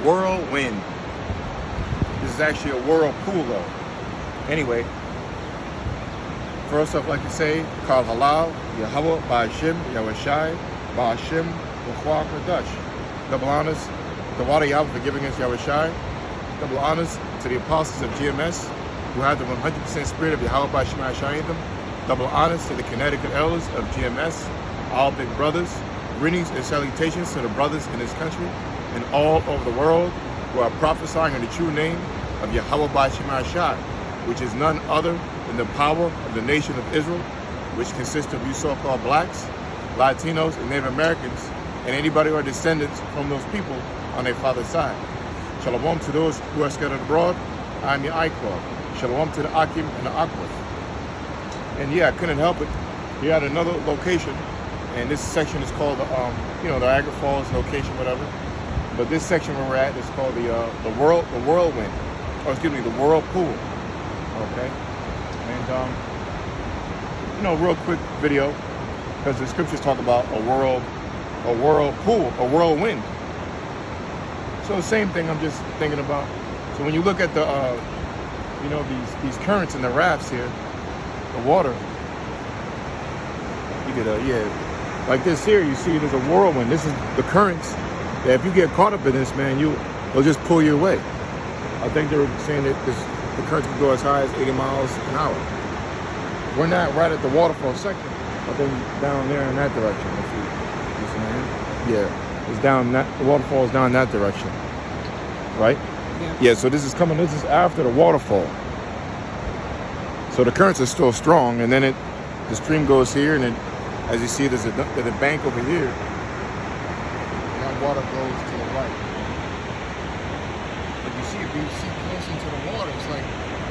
whirlwind. This is actually a whirlpool though. Anyway, first off, like to say, Kal Halal, Yahweh, Ba'ashim, Yahushai, Ba'ashim, Wachwa Kodash. Double honors to Water Yahweh for giving us Yahushai. Double honors to the apostles of GMS who have the 100% spirit of Yahweh Ba'ashim Yahushai in them. Double honors to the Connecticut elders of GMS, all big brothers. Greetings and salutations to the brothers in this country and all over the world who are prophesying in the true name of Yahweh Ba'ashim Yahushai, which is none other than the power of the nation of Israel, which consists of you so-called blacks, Latinos, and Native Americans, and anybody who are descendants from those people on their father's side. Shalom to those who are scattered abroad. I am your icon. Shalom to the Akim and the Aquit. And yeah, I couldn't help it. We're at another location, and this section is called the Niagara Falls location, whatever. But this section where we're at is called the Whirlwind, or excuse me, the Whirlpool. Okay, and real quick video because the scriptures talk about a whirlpool, a whirlwind. So same thing. I'm just thinking about. So when you look at the these currents and the rafts here, the water, you get like this here. You see, there's a whirlwind. This is the currents. That if you get caught up in this, man, it'll just pull you away. I think they were saying that the currents can go as high as 80 miles an hour. We're not right at the waterfall section. I think down there in that direction. Yeah, it's down the waterfall is down that direction, right? Yeah. So this is after the waterfall. So the currents are still strong, and then the stream goes here, and then as you see, there's a bank over here. And that water goes to the right. If you see close into the water, it's like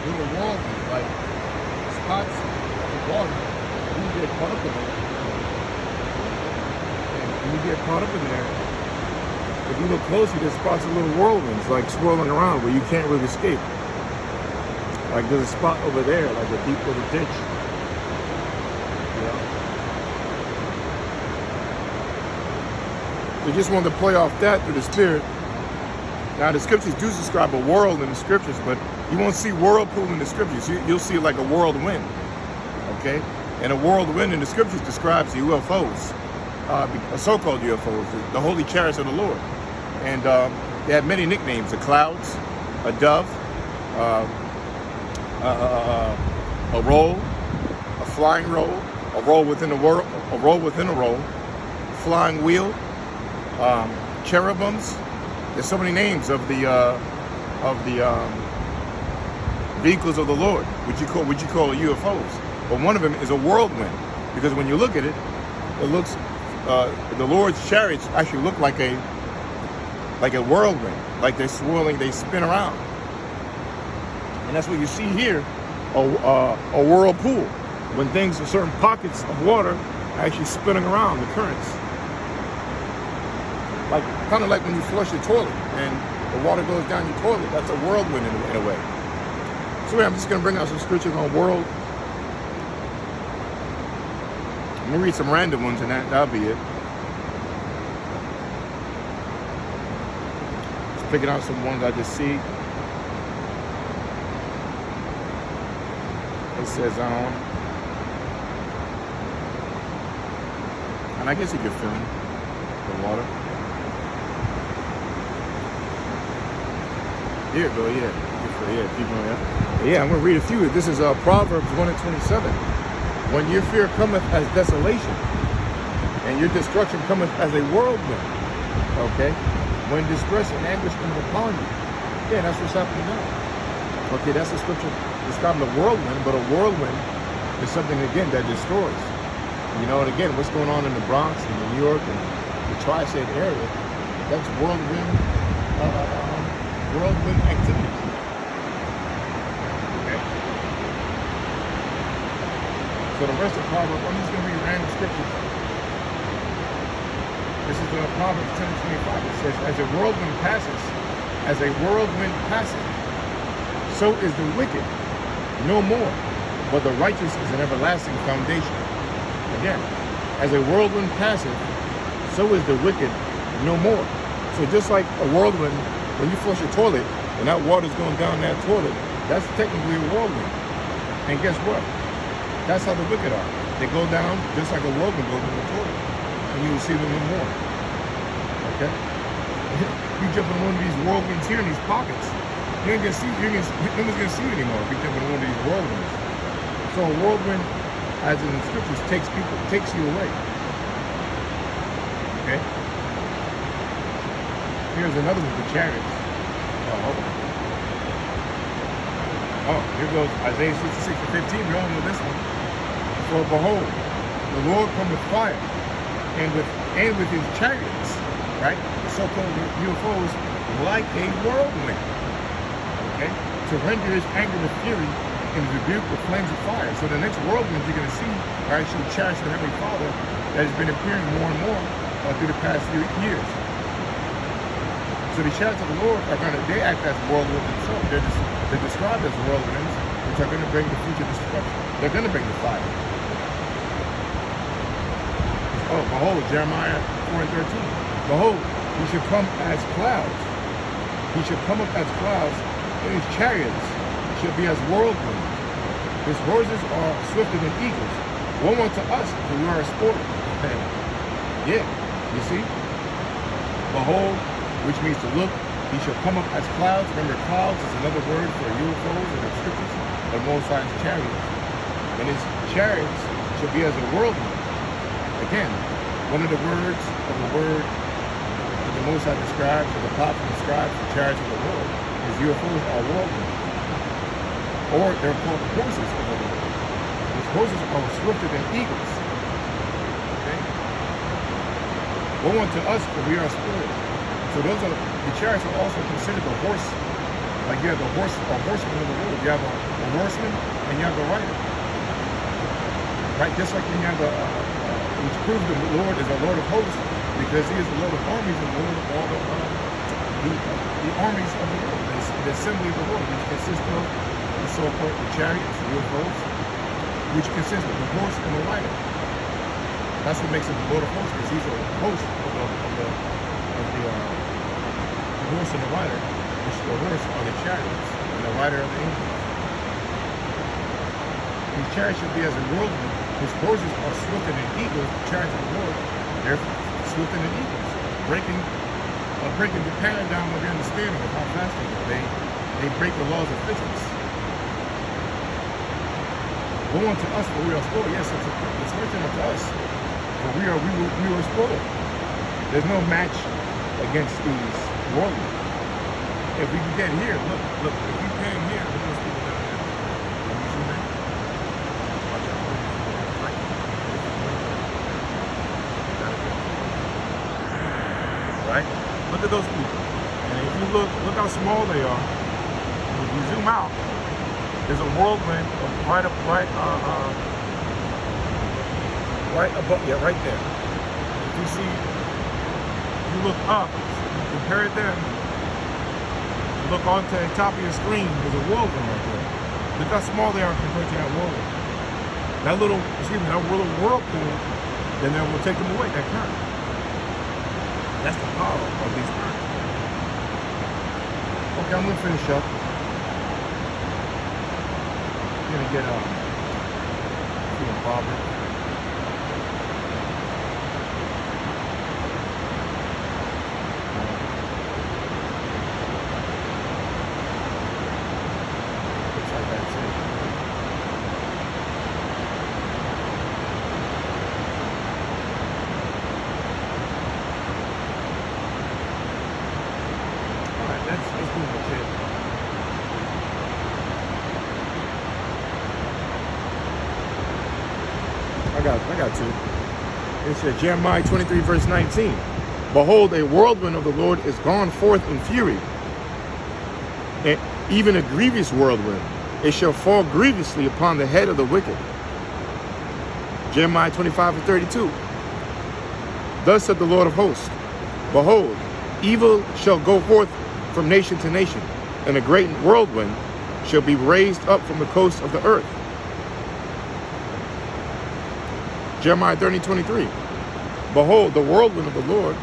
little whirlwind, like spots of the water. You get caught up in there. And when you get caught up in there, if you look closely, there's spots of little whirlwinds, like swirling around where you can't really escape. Like there's a spot over there, like a deep little ditch. We just wanted to play off that through the Spirit. Now, the scriptures do describe a world in the scriptures, but you won't see whirlpool in the scriptures. You'll see like a whirlwind, okay? And a whirlwind in the scriptures describes UFOs, so-called UFOs, the holy chariots of the Lord. And they have many nicknames: the clouds, a dove, a roll, a flying roll, a roll within a roll, a roll within a roll, flying wheel, cherubims. There's so many names of the vehicles of the Lord, which you call UFOs. But one of them is a whirlwind, because when you look at it, it looks the Lord's chariots actually look like a whirlwind, like they're swirling, they spin around, and that's what you see here, a whirlpool, when things in certain pockets of water are actually spinning around, the currents. Like kind of like when you flush your toilet and the water goes down your toilet. That's a whirlwind in a way. So I'm just going to bring out some scriptures on world. I'm going to read some random ones and that'll be it. Just picking out some ones I just see. It says and I guess you can film the water. Here we go, keep going, yeah, I'm going to read a few. This is Proverbs 1:27. When your fear cometh as desolation, and your destruction cometh as a whirlwind. Okay? When distress and anguish comes upon you. Yeah, that's what's happening now. Okay, that's the scripture describing a whirlwind, but a whirlwind is something, again, that destroys. And again, what's going on in the Bronx and New York and the tri-state area, that's whirlwind activity. Okay. So the rest of Proverbs, I'm just going to read random scriptures. This is Proverbs 10:25. It says, as a whirlwind passeth, so is the wicked no more, but the righteous is an everlasting foundation. Again, as a whirlwind passeth, so is the wicked no more. So just like a whirlwind When you flush your toilet and that water's going down that toilet, that's technically a whirlwind. And guess what? That's how the wicked are. They go down just like a whirlwind goes in the toilet. And you will see them no more. Okay? You jump in one of these whirlwinds here in these pockets, you ain't gonna see, no one's gonna see you anymore if you jump in one of these whirlwinds. So a whirlwind, as in the scriptures, takes you away. Okay? Here's another one, the chariots. Oh, hold on. Oh, here goes Isaiah 66:15. We all know this one. For behold, the Lord cometh with fire, and with his chariots, right? The so-called UFOs, like a whirlwind. Okay? To render his anger with fury and rebuke with flames of fire. So the next whirlwind you're going to see are actually chariots of the Heavenly Father that has been appearing more and more through the past few years. So the chariots of the Lord are they act as whirlwinds themselves. They're described as whirlwinds, which are going to bring the future destruction. They're going to bring the fire. Oh, behold, Jeremiah 4:13. Behold, he shall come as clouds. He shall come up as clouds, and his chariots shall be as whirlwinds. His horses are swifter than eagles. Woe unto us, for we are a sport. Yeah, you see? Behold, which means to look. He shall come up as clouds. Remember, clouds is another word for UFOs in the scriptures, but Most High's chariots. And his chariots shall be as a whirlwind. Again, one of the words of the word that the Most High describes, or the prophet describes the chariots of the Lord, is UFOs are whirlwinds. Or they're called horses of the Lord. These horses are swifter than eagles. Okay? Woe unto us, for we are spoiled. So those are, the chariots are also considered the horse. Like you have the horse, a horseman of the Lord. You have a horseman and you have a rider. Right? Just like when you have which proves the Lord is the Lord of hosts, because he is the Lord of armies and the Lord of all the armies of the Lord. The assembly of the Lord, which consists of the so-called chariots, the UFOs, which consists of the horse and the rider. That's what makes him the Lord of hosts, because he's a host of the horse and the rider, which the horse are the chariots, and the rider of the angels. His chariot should be as a whirlwind. His horses are swifter than eagles. The chariots of the Lord, they're swifter than eagles, breaking the paradigm of the understanding of how fast they go. They break the laws of physics. Woe unto us, for we are spoiled. Yes, it's written unto us, for we were spoiled. There's no match against these whirlwinds. If we can get here, look, if we can here, look at those people down there. Can you see that? Watch out. Right? Look at those people. And if you look how small they are. And if you zoom out, there's a whirlwind right above, yeah, right there. If you see, if you look up, compare it there. Look onto the top of your screen, there's a whirlwind right there. Look how small they are compared to that whirlwind. That little whirlpool, then that will take them away, that current. That's the power of these currents. Okay, I'm gonna finish up. I'm gonna get a Proverbs. I got two. It said Jeremiah 23 verse 19. Behold, a whirlwind of the Lord is gone forth in fury, and even a grievous whirlwind. It shall fall grievously upon the head of the wicked. Jeremiah 25 and 32. Thus said the Lord of hosts, behold, evil shall go forth from nation to nation, and a great whirlwind shall be raised up from the coast of the earth. Jeremiah 30:23. Behold, the whirlwind of the Lord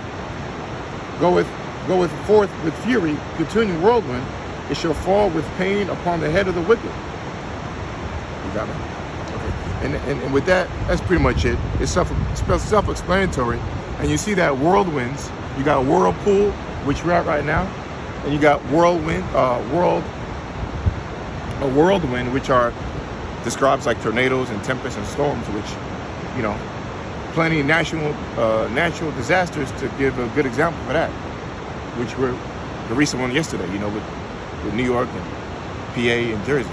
goeth goeth forth with fury, continuing whirlwind, it shall fall with pain upon the head of the wicked. You got me? Okay. And with that, that's pretty much it. It's self-explanatory. And you see that whirlwinds, you got Whirlpool, which we're at right now, and you got whirlwind, whirlwind, which describes like tornadoes and tempests and storms, which, you know, plenty of natural disasters to give a good example for that, which were the recent one yesterday, you know, with New York and PA and Jersey.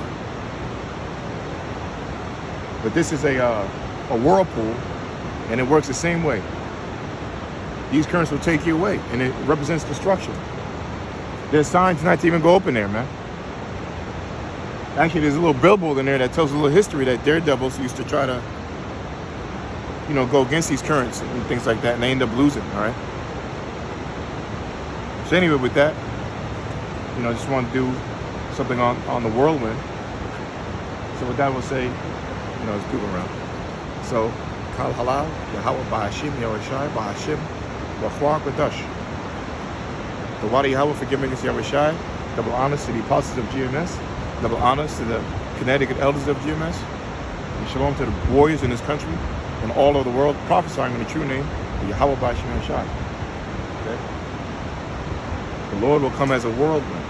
But this is a whirlpool, and it works the same way. These currents will take you away, and it represents destruction. There's signs not to even go up in there, man. Actually, there's a little billboard in there that tells a little history that daredevils used to try to, you know, go against these currents and things like that, and they end up losing, all right? So anyway, with that, you know, I just want to do something on the whirlwind. So with that, we'll say, you know, it's moving around. So, Kal Halal, Yahweh Ba'ashim, Yahushai, Ba'ashim, Wafwa Kodash. The Wadi Yahweh for giving us Yahushai. Double honors to the apostles of GMS. Double honors to the Connecticut elders of GMS. And shalom to the warriors in this country and all over the world, prophesying in the true name of Yahweh Ba'ashim Yahushai. Okay? The Lord will come as a whirlwind.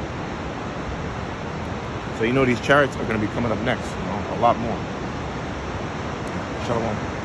So you know these chariots are going to be coming up next, you know, a lot more. Shalom.